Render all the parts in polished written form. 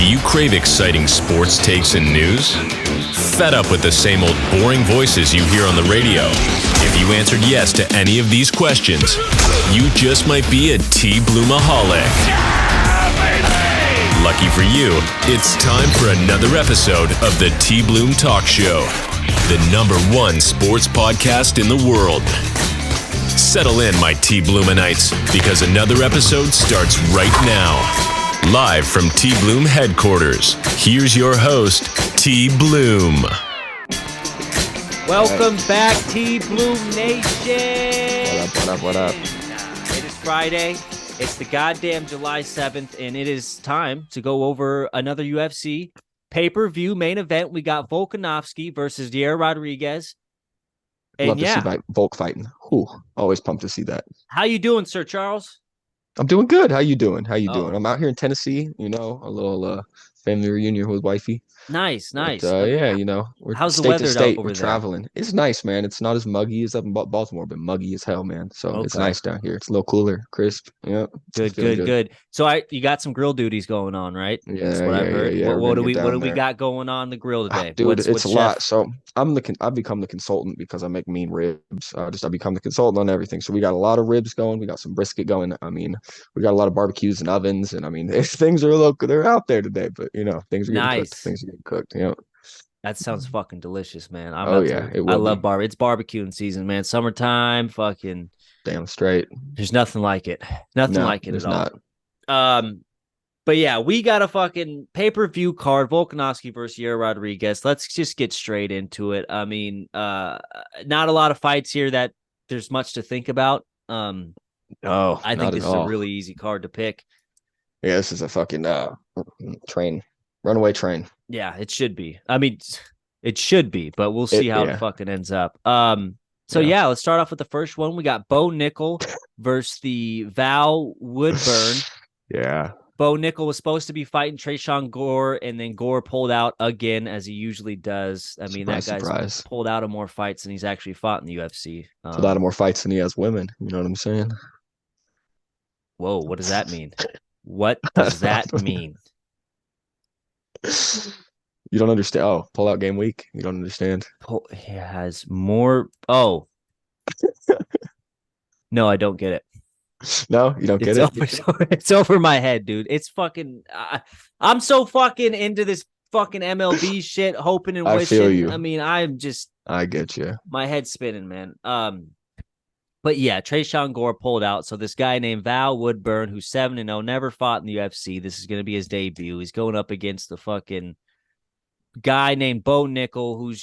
Do you crave exciting sports takes and news? Fed up with the same old boring voices you hear on the radio? If you answered yes to any of these questions, you just might be a T-Bloomaholic. Lucky for you, it's time for another episode of the T-Bloom Talk Show, the #1 sports podcast in the world. Settle in, my T-Bloomanites, because another episode starts right now. Live from T-Bloom headquarters, here's your host, T-Bloom. Welcome back, T-Bloom Nation. What up? It is Friday. It's the goddamn July 7th, and it is time to go over another UFC pay-per-view main event. We got Volkanovski versus Yair Rodriguez. And love to see Volk fighting. Always pumped to see that. How you doing, Sir Charles? I'm doing good. How you doing? I'm out here in Tennessee, a little family reunion with wifey. Nice. But, we're how's the state weather to state. over We're there? traveling. It's nice, man. It's not as muggy as up in Baltimore, but muggy as hell, man. So It's nice down here. It's a little cooler, crisp. Yeah. Good. So you got some grill duties going on, right? Yeah, that's what I've heard. Yeah. What do we got going on the grill today? Dude, it's a lot. So I've become the consultant because I make mean ribs. I become the consultant on everything. So we got a lot of ribs going. We got some brisket going. We got a lot of barbecues and ovens, and things are they're out there today. But things are getting cooked. Things are getting cooked. Yeah. That sounds fucking delicious, man. I love barbecue. It's barbecuing season, man. Summertime, fucking damn straight. There's nothing like it. Nothing like it at all. But yeah, we got a fucking pay-per-view card, Volkanovski versus Yair Rodriguez. Let's just get straight into it. Not a lot of fights here that there's much to think about. I think this is a really easy card to pick. Yeah, this is a fucking runaway train. Yeah, it should be. It should be, but we'll see how it fucking ends up. Let's start off with the first one. We got Bo Nickel versus the Val Woodburn. Yeah. Bo Nickel was supposed to be fighting Tresean Gore, and then Gore pulled out again, as he usually does. That guy's pulled out of more fights than he's actually fought in the UFC. Pulled out of more fights than he has women. You know what I'm saying? Whoa, what does that mean? What does that mean? You don't understand. Oh, pull out game week. You don't understand. He has more. Oh, no, I don't get it. No, you don't get it. It's over my head, dude. It's fucking. I'm so fucking into this fucking MLB shit, hoping and wishing. I feel you. I get you. My head's spinning, man. But yeah, Tresean Gore pulled out. So this guy named Val Woodburn, who's 7-0, never fought in the UFC. This is going to be his debut. He's going up against the fucking guy named Bo Nickel,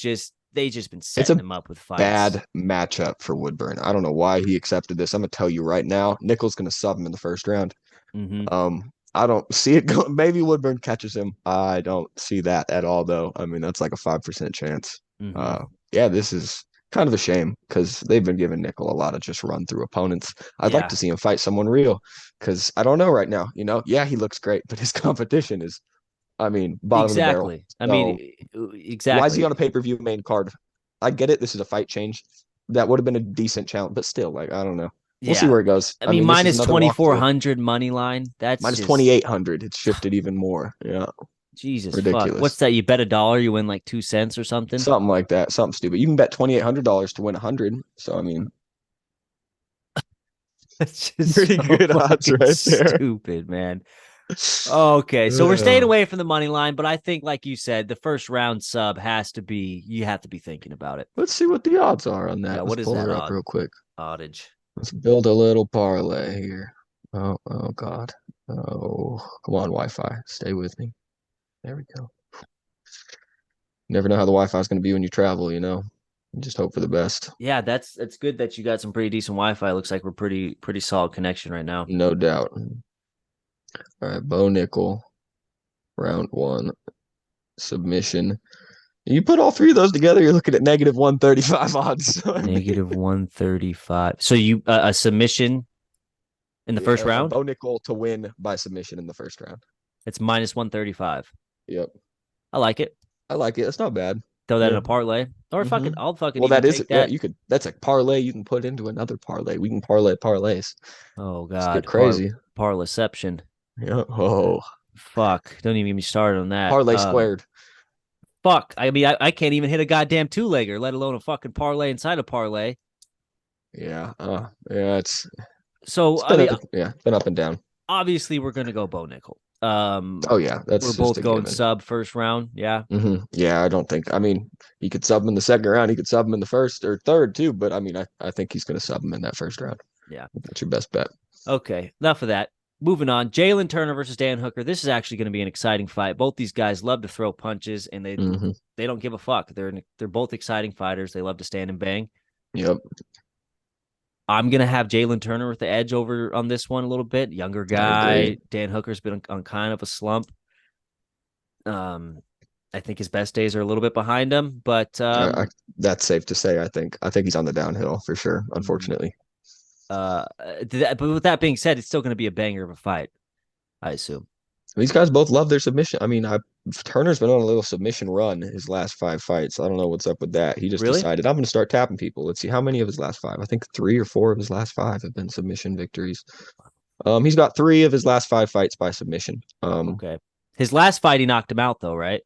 they just been setting him up with fights. Bad matchup for Woodburn. I don't know why he accepted this. I'm gonna tell you right now, Nickel's gonna sub him in the first round. Mm-hmm. I don't see it going. Maybe Woodburn catches him. I don't see that at all, though. That's like a 5% chance. Mm-hmm. This is kind of a shame because they've been giving Nickel a lot of just run through opponents. I'd like to see him fight someone real because I don't know right now. He looks great, but his competition is, bottom of the barrel. Exactly. Why is he on a pay-per-view main card? I get it. This is a fight change. That would have been a decent challenge, but still, I don't know. We'll see where it goes. Minus 2,400 money line. That's minus 2,800. It's shifted even more. Yeah. Jesus, ridiculous. Fuck. What's that? You bet $1, you win like 2 cents or something? Something like that. Something stupid. You can bet $2,800 to win 100. So, that's just pretty good odds right there. Stupid, man. Okay, so we're staying away from the money line, but I think, like you said, the first round sub you have to be thinking about it. Let's see what the odds are on that. Yeah, what is pull that it up real quick? Odds. Let's build a little parlay here. Oh God. Oh, come on, Wi-Fi. Stay with me. There we go. You never know how the Wi-Fi is going to be when you travel, You just hope for the best. Yeah, that's good that you got some pretty decent Wi-Fi. Looks like we're pretty solid connection right now. No doubt. All right, Bo Nickel, round 1, submission. You put all three of those together, you're looking at negative 135 odds. Negative 135. So you a submission in the first round? Bo Nickel to win by submission in the first round. It's minus 135. Yep. I like it. That's not bad. Throw that in a parlay. Or I'll fucking Well, that is that. Yeah, you could. That's a parlay you can put into another parlay. We can parlay parlays. Oh Let's God. get crazy. Parlayception. Yeah. Oh. Fuck. Don't even get me started on that. Parlay squared. Fuck. I mean, I can't even hit a goddamn two-legger, let alone a fucking parlay inside a parlay. Yeah. It's been up and down. Obviously, we're gonna go Bo Nickel. Oh yeah, we're both going sub first round. Yeah. Mm-hmm. Yeah, I don't think. I mean, he could sub him in the second round. He could sub him in the first or third too. But I mean, I think he's going to sub him in that first round. Yeah, that's your best bet. Okay, enough of that. Moving on, Jalen Turner versus Dan Hooker. This is actually going to be an exciting fight. Both these guys love to throw punches, and they don't give a fuck. They're both exciting fighters. They love to stand and bang. Yep. I'm going to have Jalen Turner with the edge over on this one a little bit. Younger guy. Dan Hooker's been on kind of a slump. I think his best days are a little bit behind him, but that's safe to say. I think he's on the downhill for sure, unfortunately. But with that being said, it's still going to be a banger of a fight, I assume. These guys both love their submission. I mean, Turner's been on a little submission run his last 5 fights. I don't know what's up with that. He just decided, I'm going to start tapping people. Let's see how many of his last 5. I think 3 or 4 of his last 5 have been submission victories. He's got 3 of his last 5 fights by submission. Okay. His last fight, he knocked him out, though, right?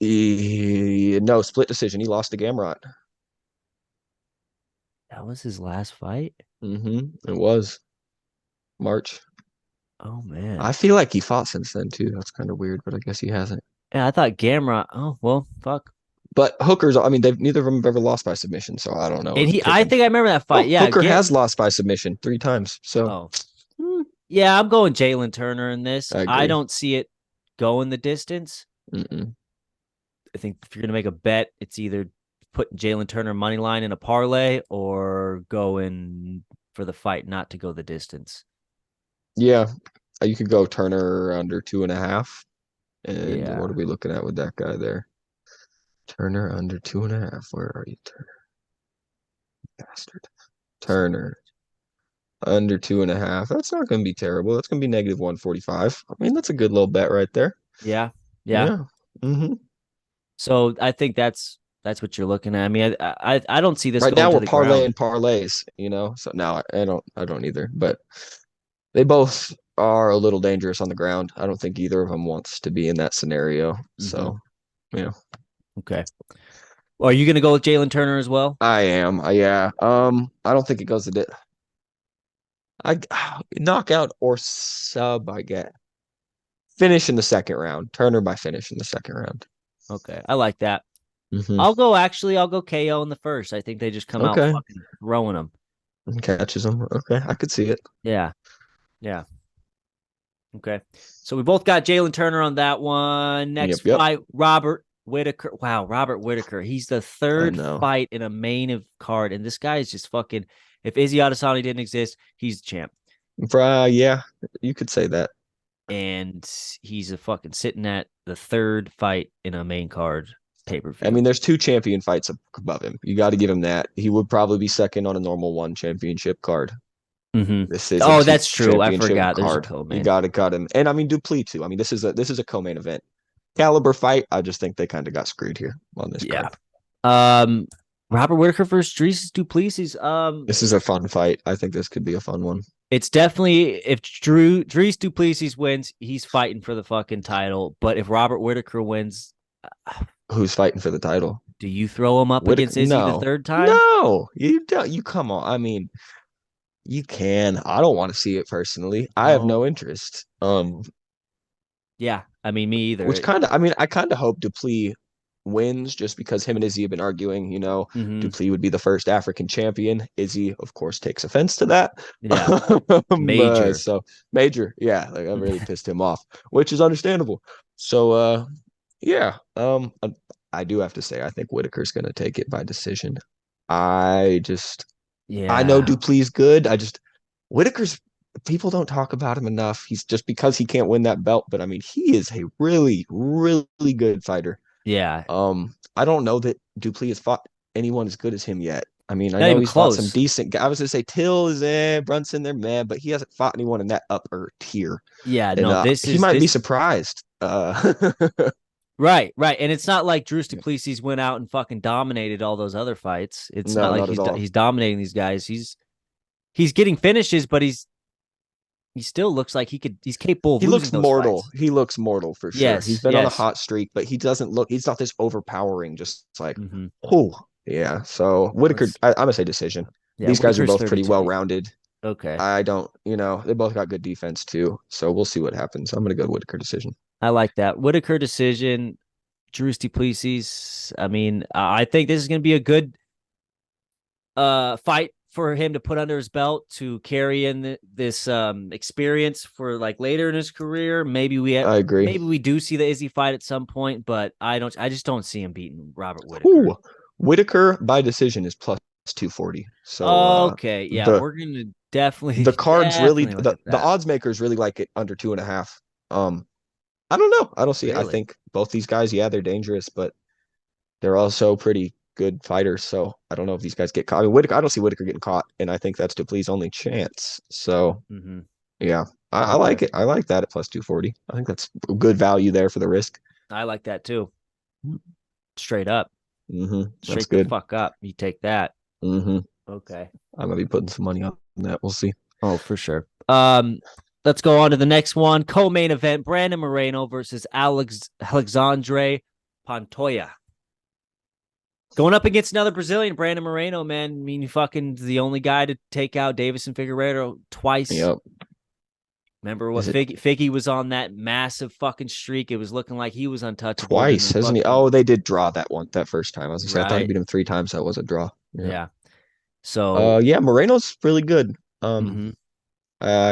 No, split decision. He lost to Gamrot. That was his last fight? It was March. Oh, man. I feel like he fought since then, too. That's kind of weird, but I guess he hasn't. Yeah, I thought Gamrot. Oh, well, fuck. But Hooker's, I mean, neither of them have ever lost by submission, so I don't know. And I think I remember that fight. Yeah, Hooker has lost by submission 3 times. So, yeah, I'm going Jalen Turner in this. I don't see it going the distance. I think if you're going to make a bet, it's either putting Jalen Turner money line in a parlay or going for the fight not to go the distance. Yeah, you could go Turner under 2.5. And what are we looking at with that guy there? Turner under 2.5. Where are you, Turner? Bastard. Turner under 2.5. That's not going to be terrible. That's going to be negative 145. I mean, that's a good little bet right there. Yeah. So I think that's what you're looking at. I mean, I don't see this right going now. To we're the parlaying ground. parlays, So now I don't either. But they both are a little dangerous on the ground. I don't think either of them wants to be in that scenario. So, Okay. Well, are you going to go with Jalen Turner as well? I am. Yeah. I don't think it goes to knockout or sub. I get finish in the second round. Turner by finish in the second round. Okay, I like that. I'll go KO in the first. I think they just come out fucking throwing them. And catches them. Okay, I could see it. Yeah. Okay, so we both got Jalen Turner on that one. Next fight, Robert Whitaker. Wow, Robert Whitaker. He's the 3rd fight in a main card, and this guy is just fucking. If Izzy Adesanya didn't exist, he's the champ. Yeah, you could say that. And he's a fucking sitting at the 3rd fight in a main card pay-per-view. I mean, there's 2 champion fights above him. You got to give him that. He would probably be second on a normal 1 championship card. This is that's true. I forgot. There's a co-main. You got to cut him, and I mean Duplessis too. I mean, this is a co-main event caliber fight. I just think they kind of got screwed here on this card. Robert Whitaker versus Dries Duplessis. This is a fun fight. I think this could be a fun one. It's definitely, if Dries Duplessis wins, he's fighting for the fucking title. But if Robert Whitaker wins, who's fighting for the title? Do you throw him up against Izzy the 3rd time? No, you don't. You come on. I mean, you can. I don't want to see it personally. I have no interest. Yeah, I mean, me either. I kind of hope Duplessis wins just because him and Izzy have been arguing, Duplessis would be the first African champion. Izzy, of course, takes offense to that. Yeah. Major. Yeah. Like, I really pissed him off, which is understandable. So, I do have to say, I think Whitaker's going to take it by decision. I know Duplessis good. Whitaker's, people don't talk about him enough. He's just because he can't win that belt, but I mean, he is a really, really good fighter. Yeah. I don't know that Duplessis has fought anyone as good as him yet. I mean, I know he's fought some decent. I was gonna say Till is Brunson, they're man, but he hasn't fought anyone in that upper tier. Yeah, he might be surprised. Right, and it's not like Dries Duplessis went out and fucking dominated all those other fights. It's not like he's dominating these guys. He's getting finishes, but he's he still looks like he's capable of He looks losing those mortal. fights. He looks mortal for sure. Yes, He's been on a yes. hot streak, but he's not this overpowering, just like, Mm-hmm. oh, yeah. So Whitaker, I'm going to say decision. Yeah, These guys are Whitaker's both pretty 32. well-rounded. Okay. I don't, they both got good defense too. So we'll see what happens. I'm going to go Whitaker decision. I like that. Whitaker decision, Drus Duplessis. I mean, I think this is going to be a good fight for him to put under his belt to carry in this experience for like later in his career. I agree. Maybe we do see the Izzy fight at some point, but I just don't see him beating Robert Whitaker. Ooh, Whitaker by decision is plus 240. So okay, yeah, we're gonna definitely the cards really the the odds makers really like it under 2.5. I don't know. I don't see. Really? I think both these guys, yeah, they're dangerous, but they're also pretty good fighters. So I don't know if these guys get caught. I mean, Whitaker, I don't see Whitaker getting caught, and I think that's Duplessis' only chance. So yeah, I like it. I like that at plus 240. I think that's good value there for the risk. I like that too. Straight up. Straight the fuck up. You take that. Okay. I'm gonna be putting some money on that. We'll see. Oh, for sure. Let's go on to the next one. Co-main event: Brandon Moreno versus Alexandre Pantoja. Going up against another Brazilian, Brandon Moreno, man. I mean, fucking the only guy to take out Davison Figueiredo twice. Yep. Remember what Figgy was on that massive fucking streak? It was looking like he was untouchable. Twice, hasn't he? Oh, they did draw that first time. I was gonna say, I thought he beat him 3 times. That was a draw. Yeah. So yeah, Moreno's really good.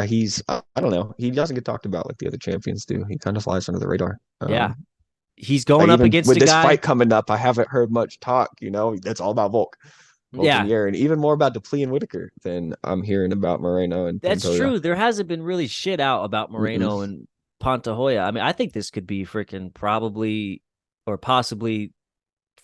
he's I don't know. He doesn't get talked about like the other champions do. He kind of flies under the radar. Yeah. He's going up against with a this guy fight coming up. I haven't heard much talk. That's all about Volk. Yeah, and even more about Duplessis and Whitaker than I'm hearing about Moreno and that's Pantoja. true. There hasn't been really shit out about Moreno and Pantoja. I mean, I think this could be freaking probably or possibly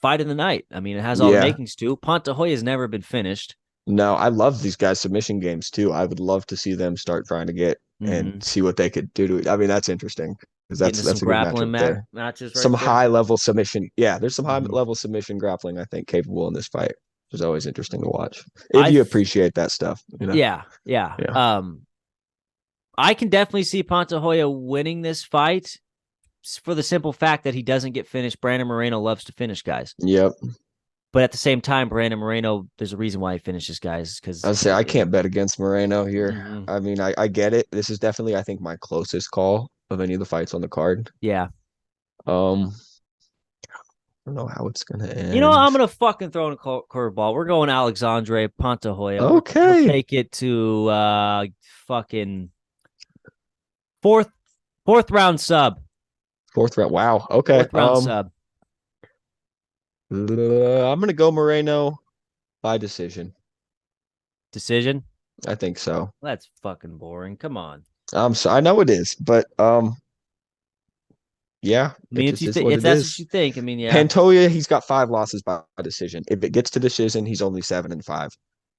fight of the night. I mean, it has all the makings to. Pantoja has never been finished. No, I love these guys' submission games too. I would love to see them start trying to get and see what they could do to it. I mean, that's interesting because that's a good grappling matchup matches. Some high level submission. Yeah, there's some high level submission grappling. I think capable in this fight. It's always interesting to watch if you appreciate that stuff. Yeah. I can definitely see Pantoja winning this fight for the simple fact that he doesn't get finished. Brandon Moreno loves to finish guys. Yep. But at the same time, Brandon Moreno, there's a reason why he finishes guys. Because I can't bet against Moreno here. I mean, I get it. This is definitely, I think, my closest call of any of the fights on the card. Yeah. I don't know how it's gonna end. I'm gonna fucking throw in a curveball. We're going Alexandre Pantoja. Okay. We'll take it to fucking fourth round sub. Fourth round. Wow. Okay. Fourth round sub. I'm gonna go Moreno by decision. Decision? I think so. That's fucking boring. Come on. I know it is, but yeah. I mean, if that's what you think, I mean, yeah. Pantoja, he's got 5 losses by decision. If it gets to decision, he's only 7-5.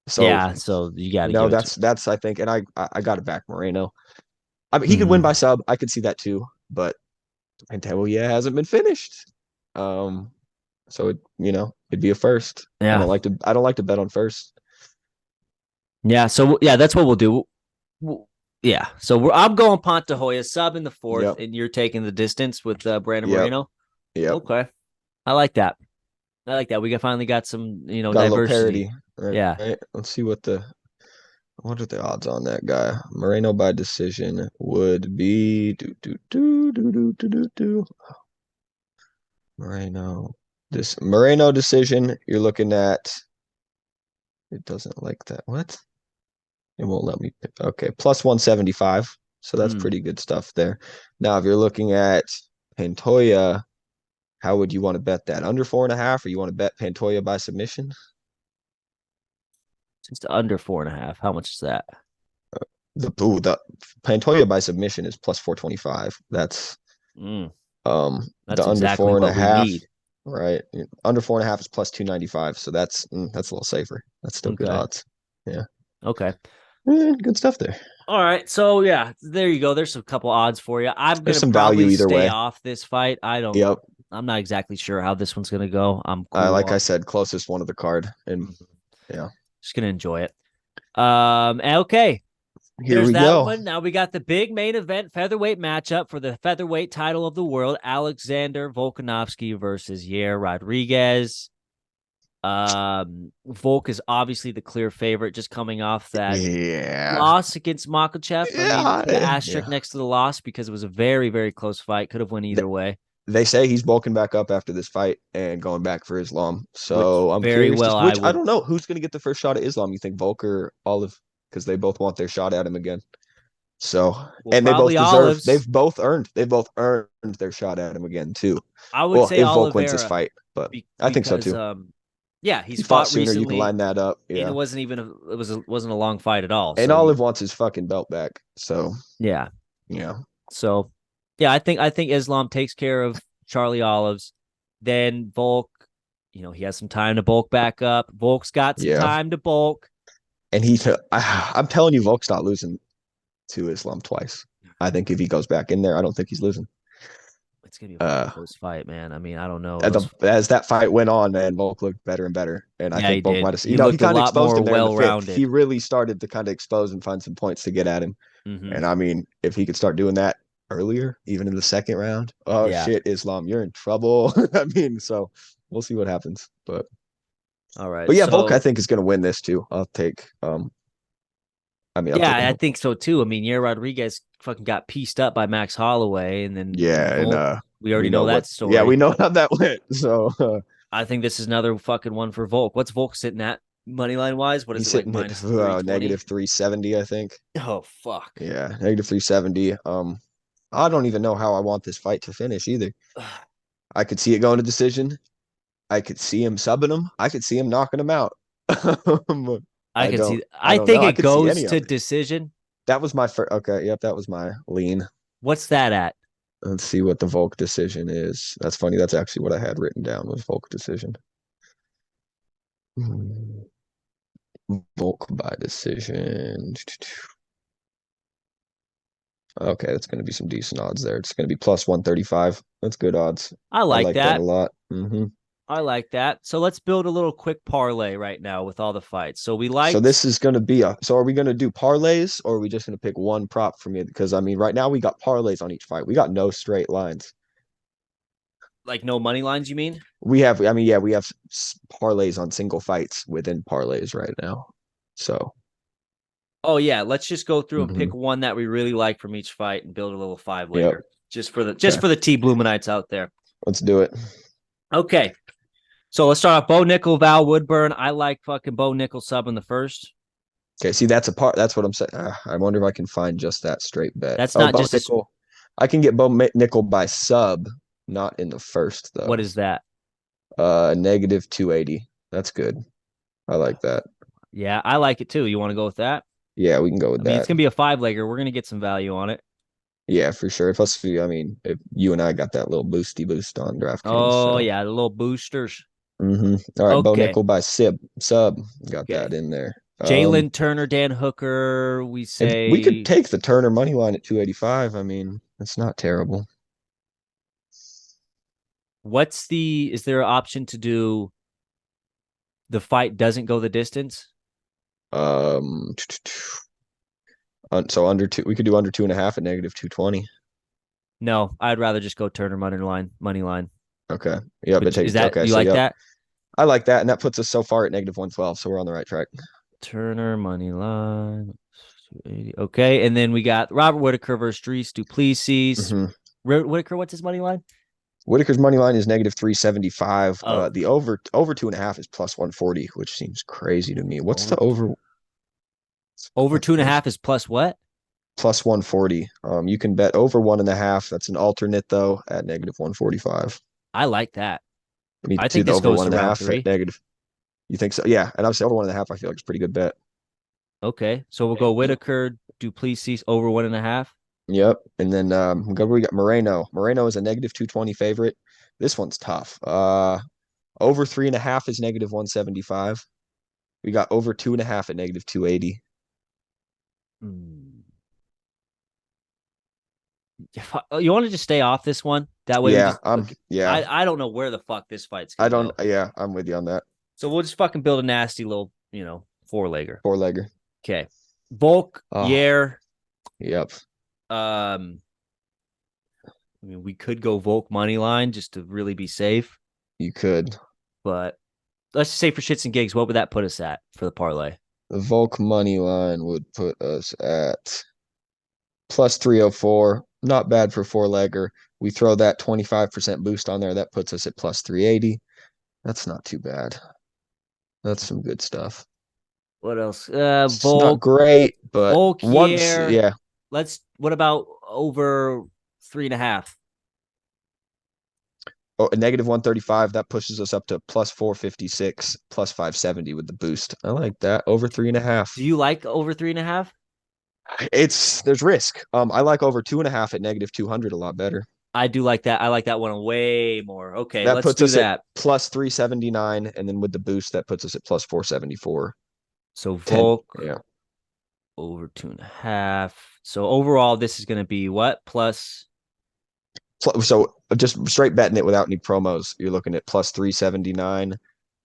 So yeah, so you got to. No, that's I think, and I got to back Moreno. I mean, he could win by sub. I could see that too, but Pantoja hasn't been finished. So it'd be a first. Yeah, I don't like to bet on first. Yeah, so yeah, that's what we'll do. Yeah, so I'm going Pantoja sub in the fourth, and you're taking the distance with Brandon Moreno. Yeah. Okay, I like that. We finally got some, got diversity. Right, yeah. Right. Let's see what are the odds on that guy. Moreno by decision would be Moreno decision. You're looking at. It doesn't like that. What? It won't let me pick. Okay, plus 175. So that's pretty good stuff there. Now, if you're looking at Pantoja, how would you want to bet that? Under 4.5, or you want to bet Pantoja by submission? Just under 4.5. How much is that? The Pantoja by submission is plus 425. That's the under exactly 4.5. Right. Under 4.5 is plus 295. So that's a little safer. That's still good odds. Yeah. Okay. Good stuff there. All right. So yeah, there you go. There's a couple odds for you. I'm going to probably stay off this fight. I'm not exactly sure how this one's going to go. I'm cool like I said, closest one of the card, and yeah, just going to enjoy it. Okay. Here we that go. one. Now we got the big main event featherweight matchup for the featherweight title of the world. Alexander Volkanovski versus Yair Rodriguez. Volk is obviously the clear favorite, just coming off that loss against Makhachev. I mean, the asterisk next to the loss because it was a very, very close fight. Could have went either way. They say he's bulking back up after this fight and going back for Islam. So I'm curious. I don't know who's going to get the first shot at Islam. You think Volk or Olive? Because they both want their shot at him again. So and they both deserve. Olives. They've both earned their shot at him again too. I would say if Volk wins this fight, but I think so too. Yeah, he's fought sooner. Recently, you can line that up. Yeah, and it wasn't a long fight at all. And so Olive wants his fucking belt back. So yeah. So yeah, I think Islam takes care of Charlie Olives. Then Volk, he has some time to bulk back up. Volk's got some time to bulk. And I'm telling you, Volk's not losing to Islam twice. I think if he goes back in there, I don't think he's losing. It's gonna be a close fight, man. I mean, I don't know. As that fight went on, man, Volk looked better and better, and I think Volk might have. He kind of exposed him there. He really started to kind of expose and find some points to get at him. Mm-hmm. And I mean, if he could start doing that earlier, even in the second round, shit, Islam, you're in trouble. I mean, so we'll see what happens. But all right, but yeah, Volk I think is going to win this too. I'll take. I think so too. I mean, Yair Rodriguez fucking got pieced up by Max Holloway, and then Volk, we already know that story. Yeah, we know how that went. So I think this is another fucking one for Volk. What's Volk sitting at money line wise? What is it, like minus negative 370, I think. Oh fuck. Yeah, negative 370. I don't even know how I want this fight to finish either. I could see it going to decision. I could see him subbing him. I could see him knocking him out. I think it goes to decision. That was my first. Okay, yep, that was my lean. What's that at? Let's see what the Volk decision is. That's funny. That's actually what I had written down was Volk decision. Volk by decision. Okay, that's going to be some decent odds there. It's going to be plus 135. That's good odds. I like that a lot. Mm-hmm. I like that. So let's build a little quick parlay right now with all the fights. So this is going to be so are we going to do parlays or are we just going to pick one prop from it? Because I mean, right now we got parlays on each fight. We got no straight lines. Like no money lines, you mean? We have parlays on single fights within parlays right now. So. Oh yeah, let's just go through and pick one that we really like from each fight and build a little 5-legger just for the TBloomanites out there. Let's do it. Okay. So let's start off Bo Nickel, Val Woodburn. I like fucking Bo Nickel sub in the first. Okay, see that's that's what I'm saying. I wonder if I can find just that straight bet. That's not just Nickel. I can get Bo Nickel by sub, not in the first though. What is that? Negative 280. That's good. I like that. Yeah, I like it too. You want to go with that? Yeah, we can go with that. It's gonna be a 5-legger. We're gonna get some value on it. Yeah, for sure. If you and I got that little boost on DraftKings. Oh yeah, the little boosters. Mm-hmm. All right, Bo Nickel by sub. Got that in there. Jalen Turner, Dan Hooker. We could take the Turner money line at 285. I mean, it's not terrible. Is there an option to do the fight doesn't go the distance? So under 2, we could do under 2.5 at negative 220. No, I'd rather just go Turner money line. Okay. Yeah, but is that you like that? I like that, and that puts us so far at negative 112, so we're on the right track. Turner money line. Okay, and then we got Robert Whitaker versus Dries Duplessis. Whitaker, what's his money line? Whitaker's money line is negative 375. The over 2.5 is plus 140, which seems crazy to me. What's the over? Over 2.5 is plus what? Plus 140. You can bet over 1.5. That's an alternate though at negative 145. I like that. I think this goes to round 3. Negative. You think so? Yeah, and obviously over 1.5. I feel like it's a pretty good bet. Okay, so we'll go Whitaker, Duplessis over 1.5. Yep, and then we got Moreno. Moreno is a negative 220 favorite. This one's tough. Over 3.5 is negative 175. We got over 2.5 at negative 280. You want to just stay off this one? That way, yeah, I don't know where the fuck this fight's going. I don't. Go. Yeah, I'm with you on that. So we'll just fucking build a nasty little, 4-legger. 4-legger. Okay. Volk, Yair. Yep. I mean, we could go Volk money line just to really be safe. You could. But let's just say for shits and gigs, what would that put us at for the parlay? The Volk money line would put us at plus 304. Not bad for 4-legger. We throw that 25% boost on there. That puts us at plus 380. That's not too bad. That's some good stuff. What else? It's Volk, not great, but Volk once, Yair. yeah. What about over 3.5? Oh, a negative 135, that pushes us up to plus 456, plus 570 with the boost. I like that. Over 3.5. Do you like over 3.5? There's risk. I like over 2.5 at negative 200 a lot better. I do like that. I like that one way more. Okay, that let's puts do us that. At plus 379, and then with the boost, that puts us at plus 474. So Volk, yeah, over 2.5. So overall, this is going to be what? Plus. So just straight betting it without any promos, you're looking at plus 379,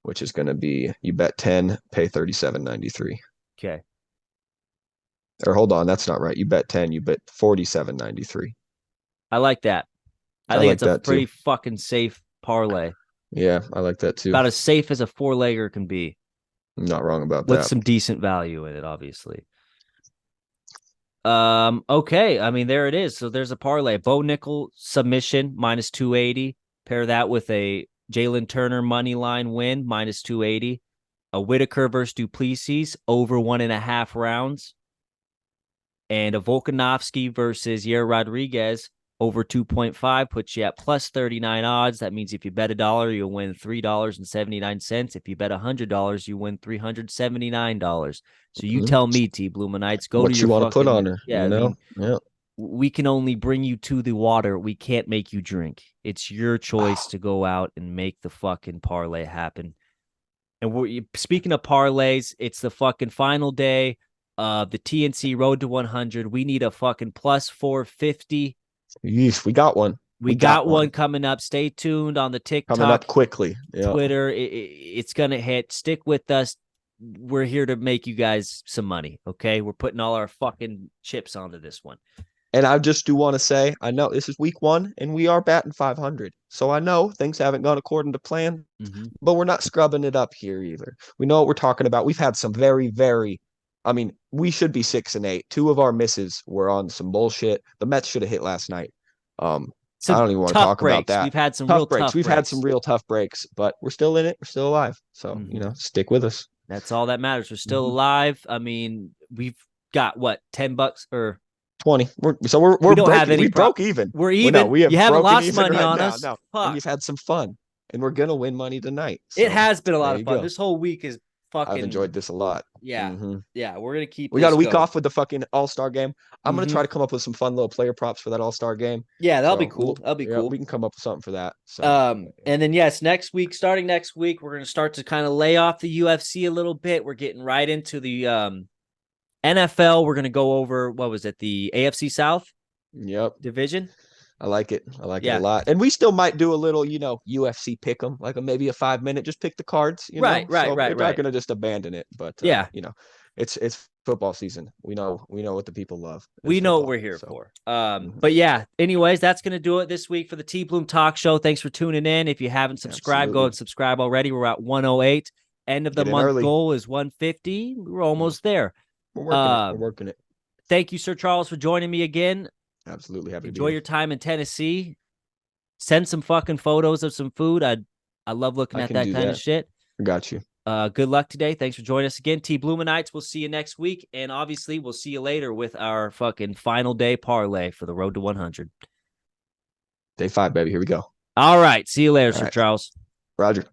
which is going to be, you bet 10, pay 37.93. Okay. Or hold on, that's not right. You bet 10, you bet 47.93. I like that. I think it's a pretty fucking safe parlay. Yeah, I like that too. About as safe as a 4-legger can be. I'm not wrong about that. With some decent value in it, obviously. Okay. I mean, there it is. So there's a parlay. Bo Nickel submission minus 280. Pair that with a Jalen Turner money line win minus 280. A Whitaker versus Duplessis over 1.5 rounds. And a Volkanovski versus Yair Rodriguez over 2.5 puts you at plus 39 odds. That means if you bet $1, you'll win $3.79. If you bet $100, you win $379. So you tell me, TBloomanites, go what to your you want to put on her. Yeah, you know? Yeah. We can only bring you to the water. We can't make you drink. It's your choice to go out and make the fucking parlay happen. And speaking of parlays, it's the fucking final day of the TNC Road to 100. We need a fucking plus 450. Yes, we got one. We got one coming up. Stay tuned on the TikTok. Coming up quickly. Yeah. Twitter. It's going to hit. Stick with us. We're here to make you guys some money, okay? We're putting all our fucking chips onto this one. And I just do want to say, I know this is week 1, and we are batting 500. So I know things haven't gone according to plan, but we're not scrubbing it up here either. We know what we're talking about. We've had some very, very, I mean, we should be 6-8. 2 of our misses were on some bullshit. The Mets should have hit last night. I don't even want to talk about that. We've had some real tough breaks. We've had some real tough breaks, but we're still in it. We're still alive. So, stick with us. That's all that matters. We're still alive. I mean, we've got what, $10 or 20. We're we don't have any we broke even. We're even. You haven't lost money on us. No. And we've had some fun, and we're gonna win money tonight. So, it has been a lot of fun. This whole week is fucking. I've enjoyed this a lot. Yeah, yeah. We're gonna keep. We got a week off with the fucking All-Star game. I'm gonna try to come up with some fun little player props for that All-Star game. Yeah, that'll be cool. That'll be cool. We can come up with something for that. So. And then yes, starting next week, we're gonna start to kind of lay off the UFC a little bit. We're getting right into the NFL. We're gonna go over the AFC South. Yep. Division. I like it. I like it a lot. And we still might do a little, UFC pick 'em, like maybe a 5-minute, just pick the cards. Right. We're not going to just abandon it, but it's football season. We know what the people love. We know what we're here for. But yeah, anyways, that's going to do it this week for the TBloom Talk Show. Thanks for tuning in. If you haven't subscribed, go and subscribe already. We're at 108. End of the month goal is 150. We're almost there. We're working it. Thank you, Sir Charles, for joining me again. Absolutely happy to be here. Enjoy your time in Tennessee. Send some fucking photos of some food. I love looking at that kind of shit. Got you. Good luck today. Thanks for joining us again. TBloomanites, we'll see you next week. And obviously, we'll see you later with our fucking final day parlay for the road to 100. Day 5, baby. Here we go. All right. See you later, Sir Charles. Roger.